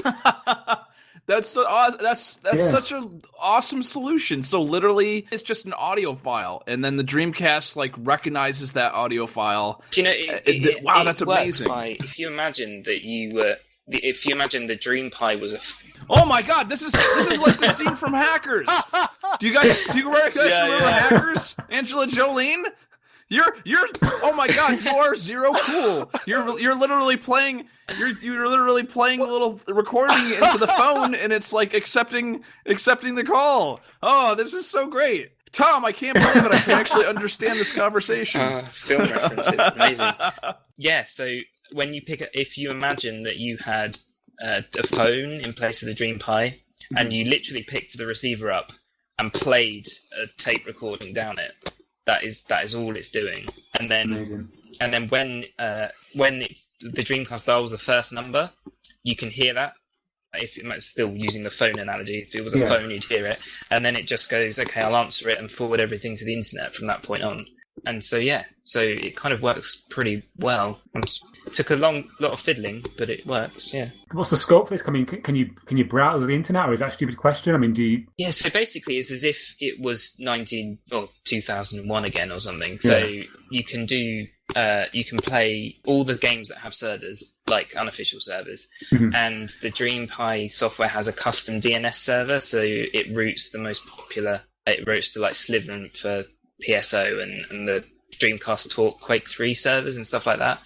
That's such an awesome solution. So literally, it's just an audio file, and then the Dreamcast recognizes that audio file. Do you know? Wow, that's amazing. If you imagine that if you imagine the DreamPi was Oh my God! This is like the scene from Hackers. Do you guys remember Hackers? Angela Jolene. You're oh my God, you are zero cool. You're literally playing you're literally playing a little recording into the phone, and it's like accepting the call. Oh, this is so great. Tom, I can't believe it. I can actually understand this conversation. Film references, amazing. Yeah, so when you if you imagine that you had a phone in place of the DreamPi, and you literally picked the receiver up and played a tape recording down it, that is all it's doing. And then Amazing. And then when the Dreamcast dials the first number, you can hear that. If it's still using the phone analogy, if it was a phone, you'd hear it, and then it just goes, okay, I'll answer it and forward everything to the internet from that point on. And so so it kind of works pretty well. It took a lot of fiddling, but it works. Yeah. What's the scope for this? I mean, can you browse the internet, or is that a stupid question? I mean, do you? Yeah. So basically, it's as if it was 2001 again or something. So you can do. You can play all the games that have servers, like unofficial servers, and the DreamPi software has a custom DNS server, so it routes the most popular. It routes to like Slytherin for PSO and the Dreamcast Talk Quake 3 servers and stuff like that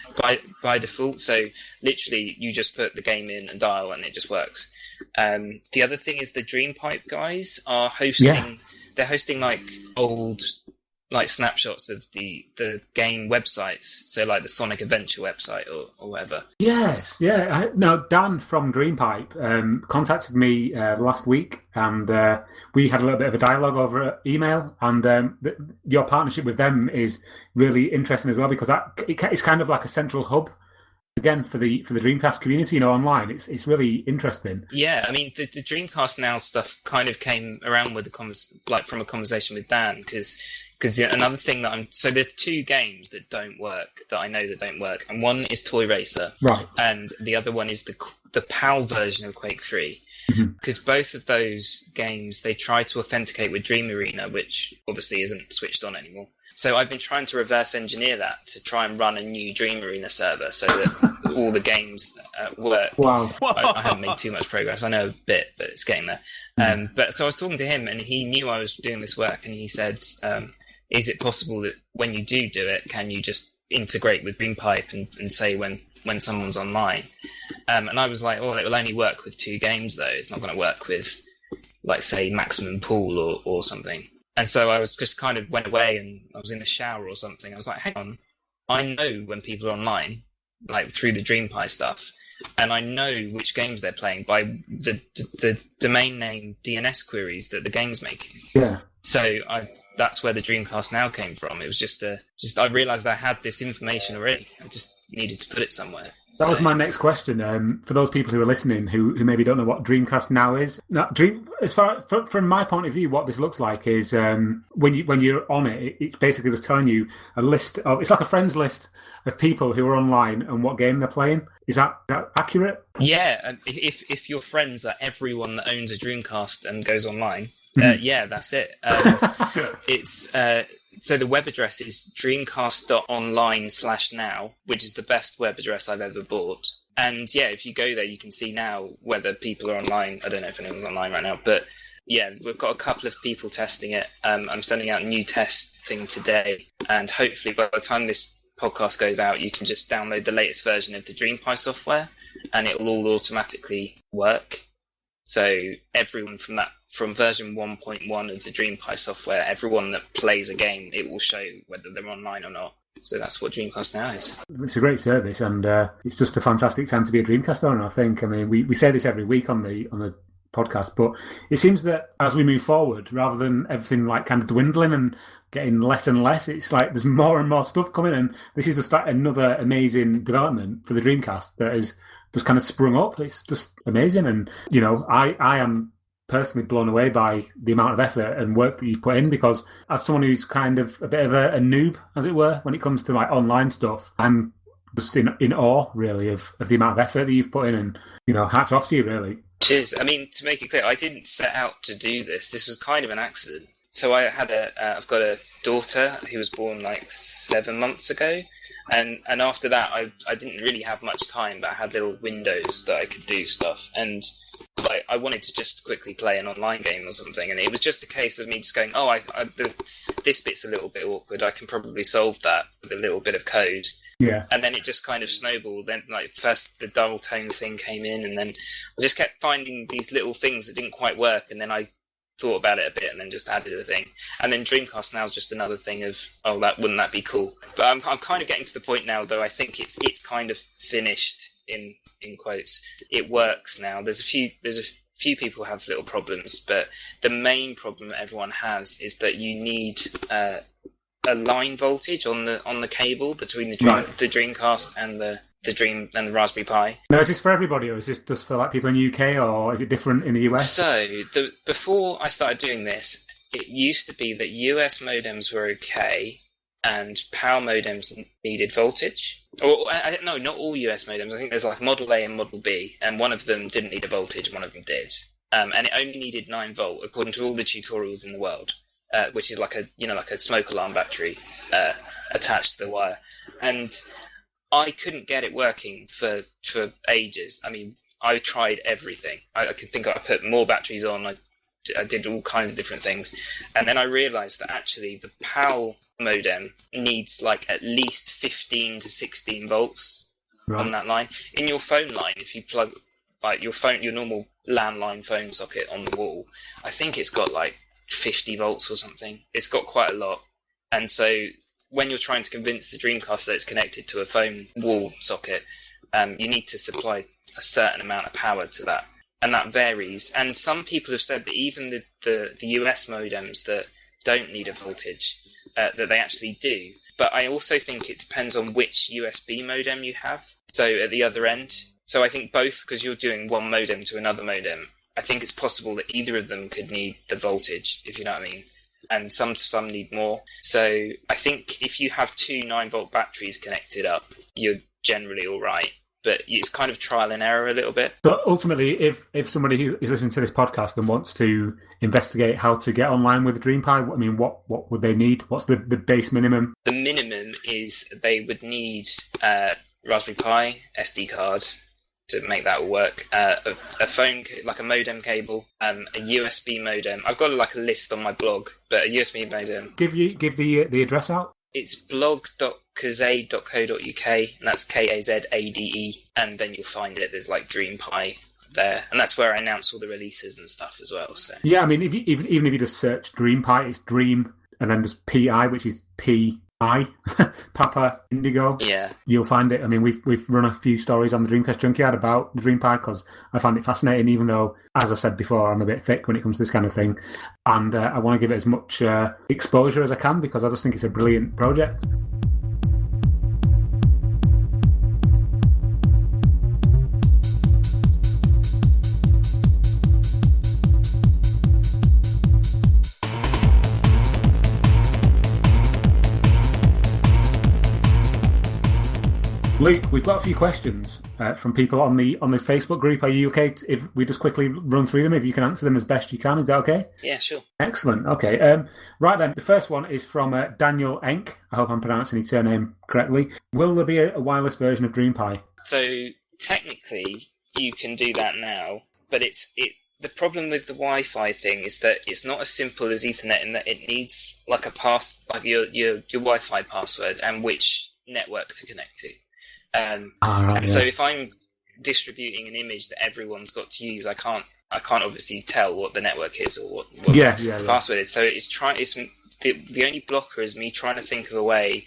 by default. So literally, you just put the game in and dial, and it just works. The other thing is the DreamPipe guys are hosting. Yeah. They're hosting like old snapshots of the game websites, so like the Sonic Adventure website or whatever. Yes, yeah. No, Dan from DreamPipe contacted me last week, and we had a little bit of a dialogue over email, and your partnership with them is really interesting as well, because it's kind of like a central hub again for the Dreamcast community, online. It's really interesting. Yeah, I mean the Dreamcast Now stuff kind of came around with from a conversation with Dan, because another thing so there's two games that don't work, that I know that don't work, and one is Toy Racer, right, and the other one is the PAL version of Quake 3, because both of those games, they try to authenticate with Dream Arena, which obviously isn't switched on anymore. So I've been trying to reverse engineer that to try and run a new Dream Arena server so that all the games work. Wow. I haven't made too much progress. I know a bit, but it's getting there. But so I was talking to him, and he knew I was doing this work, and he said, is it possible that when you do it, can you just integrate with DreamPipe and say when someone's online? And I was like, well, it will only work with 2 games, though. It's not going to work with, like, say, Maximum Pool or something. And so I was just kind of went away and I was in the shower or something. I was like, hang on, I know when people are online, like through the DreamPi stuff, and I know which games they're playing by the domain name DNS queries that the game's making. Yeah. So that's where the Dreamcast Now came from. It was just I realised I had this information already. I just needed to put it somewhere. That was my next question. For those people who are listening who maybe don't know what Dreamcast Now is, now, from my point of view, what this looks like is when you're on it, it's basically just telling you a list of, it's like a friends list of people who are online and what game they're playing. Is that accurate? Yeah, and if your friends are everyone that owns a Dreamcast and goes online, yeah, that's it. It's so the web address is dreamcast.online/now, which is the best web address I've ever bought. And yeah, if you go there, you can see now whether people are online. I don't know if anyone's online right now, but yeah, we've got a couple of people testing it. I'm sending out a new test thing today, and hopefully by the time this podcast goes out, you can just download the latest version of the DreamPi software, and it will all automatically work. So everyone from version 1.1 of the DreamPi software, everyone that plays a game, it will show whether they're online or not. So that's what Dreamcast Now is. It's a great service, and it's just a fantastic time to be a Dreamcast owner, I think. I mean, we say this every week on the podcast, but it seems that as we move forward, rather than everything like kind of dwindling and getting less and less, it's like there's more and more stuff coming, and this is just like another amazing development for the Dreamcast that is just kind of sprung up. It's just amazing, and you know, I am personally blown away by the amount of effort and work that you've put in, because as someone who's kind of a bit of a noob, as it were, when it comes to like online stuff, I'm just in awe really of the amount of effort that you've put in, and you know, hats off to you really. Cheers. I mean, to make it clear, I didn't set out to do this. This was kind of an accident. So I've got a daughter who was born like 7 months ago, and after that I didn't really have much time, but I had little windows that I could do stuff, and like I wanted to just quickly play an online game or something, and it was just a case of me just going, this bit's a little bit awkward, I can probably solve that with a little bit of code. Yeah. And then it just kind of snowballed. Then, like, first the dull tone thing came in, and then I just kept finding these little things that didn't quite work, and then I thought about it a bit and then just added a thing. And then Dreamcast Now is just another thing of, wouldn't that be cool? But I'm kind of getting to the point now, though, I think it's kind of finished in quotes. It works now. There's a few people who have little problems, but the main problem that everyone has is that you need a line voltage on the cable between the Dreamcast and the Raspberry Pi. Now, is this for everybody, or is this just for like people in the UK, or is it different in the US? So before I started doing this, it used to be that US modems were okay and PAL modems needed voltage. Or no, not all US modems. I think there's like Model A and Model B, and one of them didn't need a voltage, one of them did. And it only needed 9 volt according to all the tutorials in the world. Which is like a smoke alarm battery attached to the wire, and I couldn't get it working for ages. I mean, I tried everything. I put more batteries on. I did all kinds of different things, and then I realised that actually the PAL modem needs like at least 15 to 16 volts on that line. In your phone line, if you plug like your normal landline phone socket on the wall, I think it's got like 50 volts or something. It's got quite a lot, and so when you're trying to convince the Dreamcast that it's connected to a phone wall socket, you need to supply a certain amount of power to that, and that varies. And some people have said that even the US modems that don't need a voltage, that they actually do. But I also think it depends on which USB modem you have, so at the other end. So I think both, because you're doing one modem to another modem, I think it's possible that either of them could need the voltage, if you know what I mean. And some need more. So I think if you have 2 9-volt batteries connected up, you're generally all right. But it's kind of trial and error a little bit. So ultimately, if somebody who is listening to this podcast and wants to investigate how to get online with DreamPi, I mean, what would they need? What's the base minimum? The minimum is they would need Raspberry Pi, SD card, to make that all work. A phone, like a modem cable, a USB modem. I've got like a list on my blog, but a USB modem. Give the address out. It's blog.kazade.co.uk, and that's Kazade, and then you'll find it. There's like DreamPi there, and that's where I announce all the releases and stuff as well. So yeah, I mean, even if you just search DreamPi, it's Dream and then just PI, which is PI, Papa Indigo. Yeah, you'll find it. I mean, we've run a few stories on the Dreamcast Junkyard about the DreamPi because I find it fascinating. Even though, as I've said before, I'm a bit thick when it comes to this kind of thing, and I want to give it as much exposure as I can because I just think it's a brilliant project. Luke, we've got a few questions from people on the Facebook group. Are you okay if we just quickly run through them? If you can answer them as best you can, is that okay? Yeah, sure. Excellent. Okay. Right then, the first one is from Daniel Enck. I hope I'm pronouncing his surname correctly. Will there be a wireless version of DreamPi? So technically, you can do that now, but the problem with the Wi-Fi thing is that it's not as simple as Ethernet in that it needs like your Wi-Fi password and which network to connect to. So if I'm distributing an image that everyone's got to use, I can't obviously tell what the network is or what the password is. So the only blocker is me trying to think of a way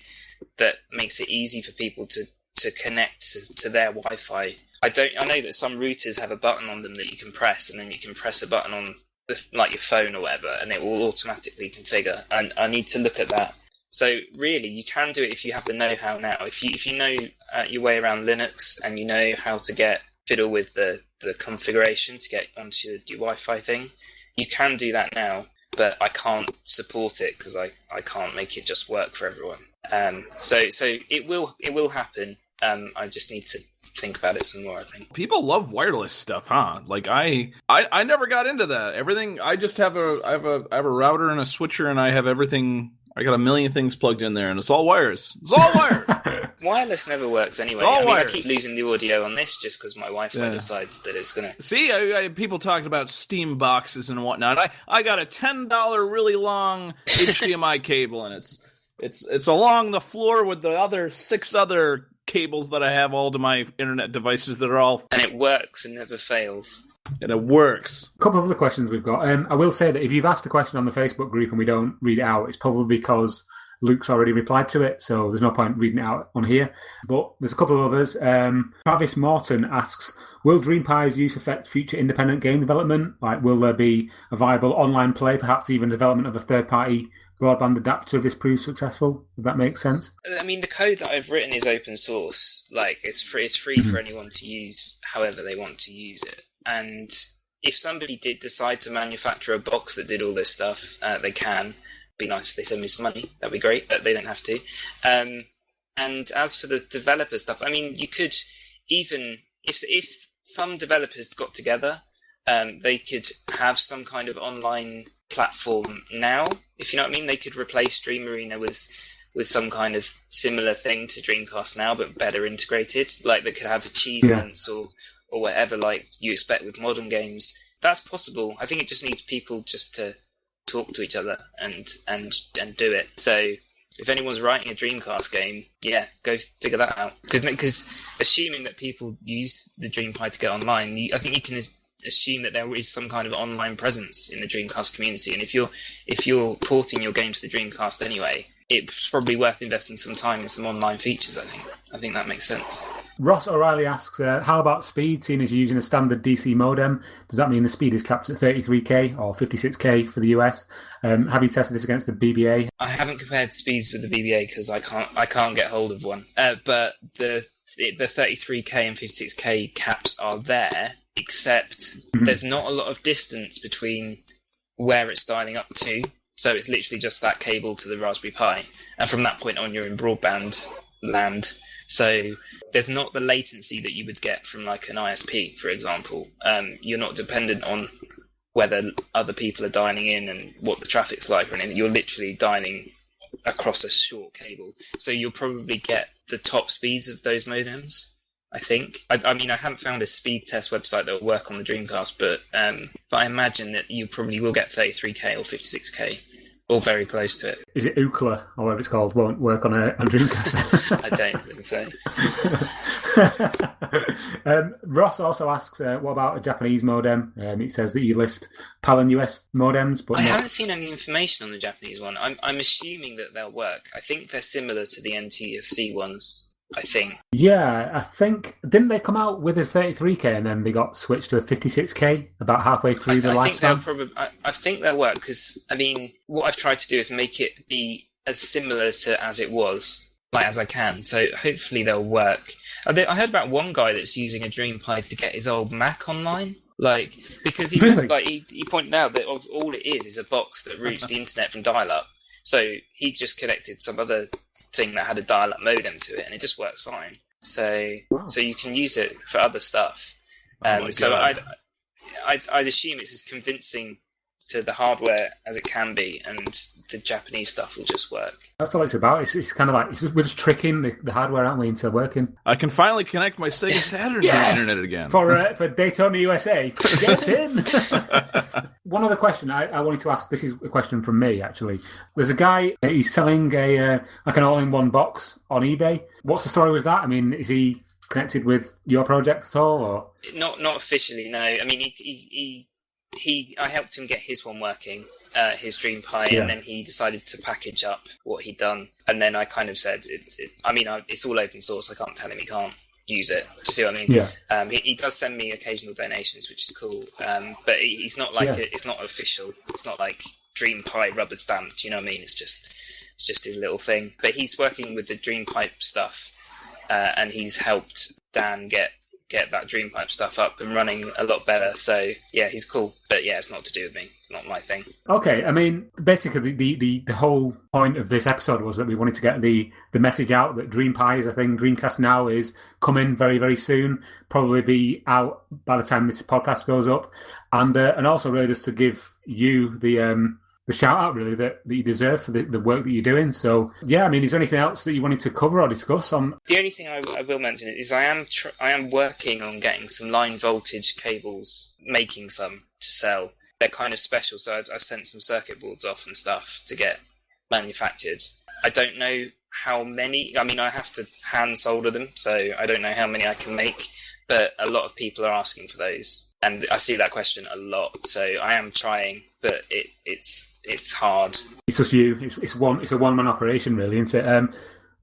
that makes it easy for people to connect to their Wi-Fi. I know that some routers have a button on them that you can press, and then you can press a button on like your phone or whatever, and it will automatically configure. And I need to look at that. So really, you can do it if you have the know-how now. If you know your way around Linux and you know how to fiddle with the configuration to get onto your Wi-Fi thing, you can do that now. But I can't support it because I can't make it just work for everyone. So it will happen. I just need to think about it some more, I think. People love wireless stuff, huh? Like I never got into that. Everything I just have I have a router and a switcher, and I have everything. I got a million things plugged in there, and it's all wires. It's all wires. Wireless never works anyway. I keep losing the audio on this just because my Wi-Fi decides that it's going to... See, people talked about Steam boxes and whatnot. I got a $10 really long HDMI cable, and it's along the floor with the 6 other cables that I have all to my internet devices that are all... And it works and never fails. And it works. A couple of other questions we've got. I will say that if you've asked a question on the Facebook group and we don't read it out, it's probably because Luke's already replied to it, so there's no point reading it out on here. But there's a couple of others. Travis Morton asks, will DreamPi's use affect future independent game development? Like, will there be a viable online play, perhaps even development of a third-party broadband adapter if this proves successful? If that makes sense? I mean, the code that I've written is open source. Like, it's free for anyone to use however they want to use it. And if somebody did decide to manufacture a box that did all this stuff, they can. Be nice if they send me some money. That'd be great, but they don't have to. And as for the developer stuff, I mean, you could even if some developers got together, they could have some kind of online platform now. If you know what I mean, they could replace Dream Arena with some kind of similar thing to Dreamcast Now, but better integrated. Like they could have achievements or whatever, like you expect with modern games. That's possible. I think it just needs people just to talk to each other and do it. So if anyone's writing a Dreamcast game, yeah, go figure that out. Because assuming that people use the DreamPi to get online, I think you can assume that there is some kind of online presence in the Dreamcast community. And if you're porting your game to the Dreamcast anyway, it's probably worth investing some time in some online features, I think that makes sense. Ross O'Reilly asks, how about speed, seeing as you're using a standard DC modem? Does that mean the speed is capped at 33k or 56k for the US? Have you tested this against the BBA? I haven't compared speeds with the BBA because I can't get hold of one. But the 33k and 56k caps are there, except there's not a lot of distance between where it's dialing up to. So it's literally just that cable to the Raspberry Pi. And from that point on, you're in broadband land. So there's not the latency that you would get from like an ISP, for example. You're not dependent on whether other people are dialing in and what the traffic's like or anything. You're literally dialing across a short cable. So you'll probably get the top speeds of those modems. I think. I mean, I haven't found a speed test website that will work on the Dreamcast, but I imagine that you probably will get 33K or 56K, or very close to it. Is it Ookla, or whatever it's called, won't work on a Dreamcast? I don't think so. Ross also asks, what about a Japanese modem? It says that you list PAL and US modems, but I haven't seen any information on the Japanese one. I'm assuming that they'll work. I think they're similar to the NTSC ones. I think. Yeah, I think didn't they come out with a 33K and then they got switched to a 56K about halfway through the lifespan? I think they'll work because I mean, what I've tried to do is make it be as similar to as it was, like as I can. So hopefully they'll work. I heard about one guy that's using a DreamPi to get his old Mac online. Like because he he pointed out that all it is a box that routes the internet from dial-up. So he just connected some other thing that had a dial-up modem to it, and it just works fine. So you can use it for other stuff. So I'd assume it's as convincing to the hardware as it can be, and the Japanese stuff will just work. That's all it's about. It's kind of like we're just tricking the hardware, aren't we, into working. I can finally connect my Sega Saturn to the internet again for Daytona USA. Get in. One other question I wanted to ask. This is a question from me actually. There's a guy he's selling a like an all-in-one box on eBay. What's the story with that? I mean, is he connected with your project at all? Or not officially, no. I mean, I helped him get his one working, his DreamPi, and then he decided to package up what he'd done. And then I kind of said, it's all open source. I can't tell him he can't use it. Do you see what I mean? Yeah. He does send me occasional donations, which is cool. But he's not like it's not official. It's not like DreamPi rubber stamped. You know what I mean? It's just his little thing. But he's working with the DreamPipe stuff, and he's helped Dan get that DreamPipe stuff up and running a lot better. So yeah, he's cool. But yeah, it's not to do with me. It's not my thing. Okay, I mean, basically the whole point of this episode was that we wanted to get the message out that DreamPi is a thing. Dreamcast Now is coming very, very soon. Probably be out by the time this podcast goes up. And also really just to give you the shout out really that you deserve for the work that you're doing. So yeah, I mean, is there anything else that you wanted to cover or discuss on? The only thing I will mention is I am working on getting some line voltage cables, making some to sell. They're kind of special, so I've sent some circuit boards off and stuff to get manufactured. I don't know how many. I mean, I have to hand solder them, so I don't know how many I can make. But a lot of people are asking for those, and I see that question a lot. So I am trying, but it's hard. It's just you. It's a one-man operation, really, isn't it?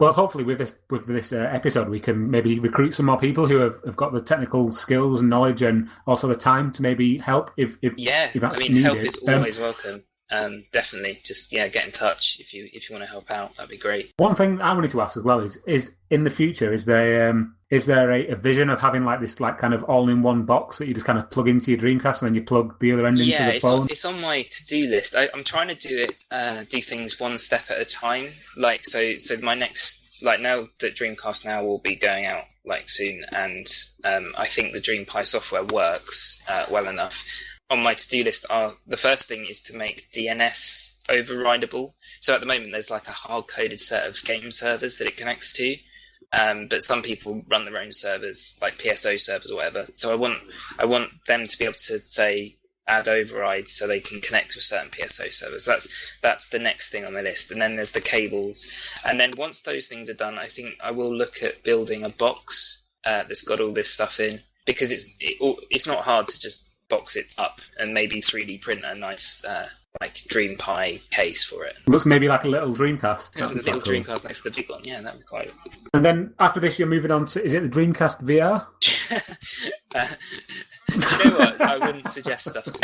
Well, hopefully with this episode, we can maybe recruit some more people who have got the technical skills and knowledge, and also the time to maybe help if that's needed. Help is always welcome. Definitely, just get in touch if you want to help out. That'd be great. One thing I wanted to ask as well is in the future, is there a vision of having like this like kind of all-in-one box that you just kind of plug into your Dreamcast and then you plug the other end into the phone? It's on my to-do list. I'm trying to do things one step at a time. Like so my next, like, now that Dreamcast Now will be going out like soon, and I think the DreamPi software works well enough. On my to-do list the first thing is to make DNS overridable. So at the moment there's like a hard-coded set of game servers that it connects to, but some people run their own servers, like PSO servers or whatever. So I want them to be able to say add overrides so they can connect to a certain PSO servers. That's the next thing on the list. And then there's the cables. And then once those things are done, I think I will look at building a box that's got all this stuff in, because it's not hard to just box it up and maybe 3D print a nice like DreamPi case for it. Looks maybe like a little Dreamcast. The little cool. Dreamcast next to the big one. Yeah, that'd be quite. And then after this, you're moving on to, is it the Dreamcast VR? Do you know what? I wouldn't suggest stuff to me.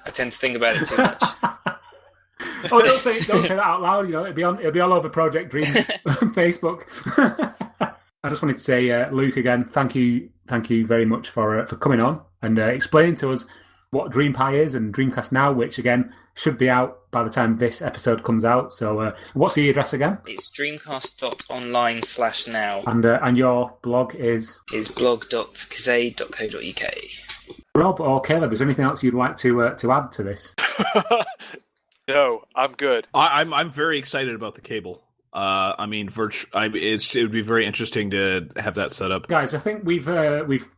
I tend to think about it too much. Oh, don't say that out loud. You know, it'll be all over Project Dream Facebook. I just wanted to say, Luke, again, thank you very much for coming on and explaining to us what DreamPi is and Dreamcast Now, which again should be out by the time this episode comes out. So, what's the address again? It's dreamcast.online/now. And your blog is blog.kazade.co.uk. Rob or Caleb, is there anything else you'd like to add to this? No, I'm good. I'm very excited about the cable. I mean, it would be very interesting to have that set up. Guys, I think we've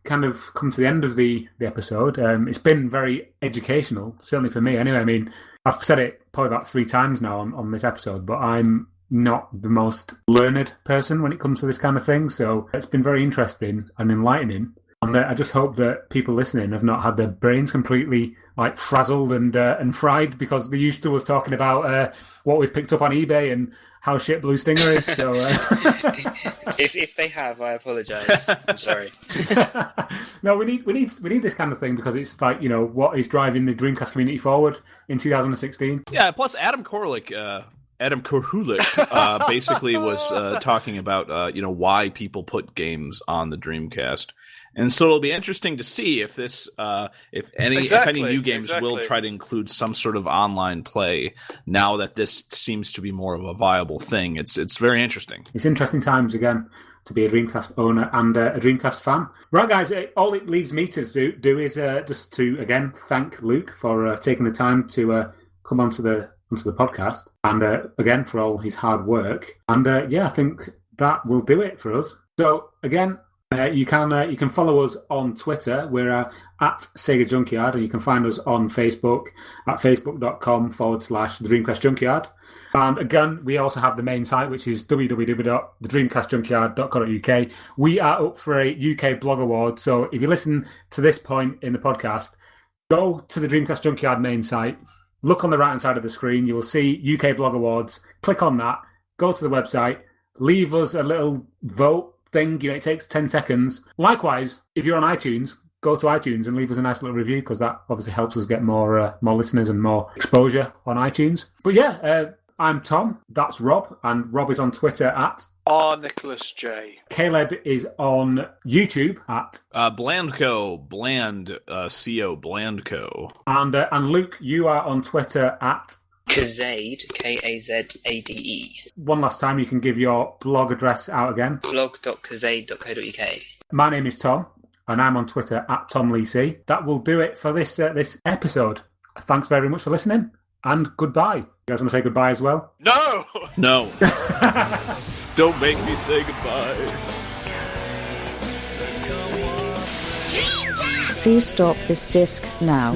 kind of come to the end of the episode. It's been very educational, certainly for me. Anyway, I mean, I've said it probably about 3 times now on this episode, but I'm not the most learned person when it comes to this kind of thing. So it's been very interesting and enlightening. And I just hope that people listening have not had their brains completely like frazzled and fried because they're used to us talking about what we've picked up on eBay and how shit Blue Stinger is. So if they have, I apologise. I'm sorry. No, we need this kind of thing because it's like, you know, what is driving the Dreamcast community forward in 2016. Yeah. Plus, Adam Korhulik basically was talking about why people put games on the Dreamcast. And so it'll be interesting to see if this, if any new games will try to include some sort of online play. Now that this seems to be more of a viable thing, it's very interesting. It's interesting times again to be a Dreamcast owner and a Dreamcast fan. Right, guys, all it leaves me to do is just to again thank Luke for taking the time to come onto the podcast and again for all his hard work. And I think that will do it for us. So again. You can follow us on Twitter. We're at Sega Junkyard, and you can find us on Facebook at facebook.com/The Dreamcast Junkyard. And again, we also have the main site, which is www.thedreamcastjunkyard.co.uk. We are up for a UK Blog Award, so if you listen to this point in the podcast, go to the Dreamcast Junkyard main site, look on the right-hand side of the screen, you will see UK Blog Awards, click on that, go to the website, leave us a little vote thing, it takes 10 seconds. Likewise, if you're on iTunes, go to iTunes and leave us a nice little review because that obviously helps us get more listeners and more exposure on iTunes. But I'm Tom, that's Rob, and Rob is on Twitter at Nicholas J. Caleb is on YouTube at Blandco, C-O, Blandco. And Luke, you are on Twitter at Kazade, Kazade. One last time, you can give your blog address out again. blog.kazade.co.uk. My name is Tom, and I'm on Twitter at TomLeeC. That will do it for this episode. Thanks very much for listening, and goodbye. You guys want to say goodbye as well? No! No. Don't make me say goodbye. Please stop this disc now.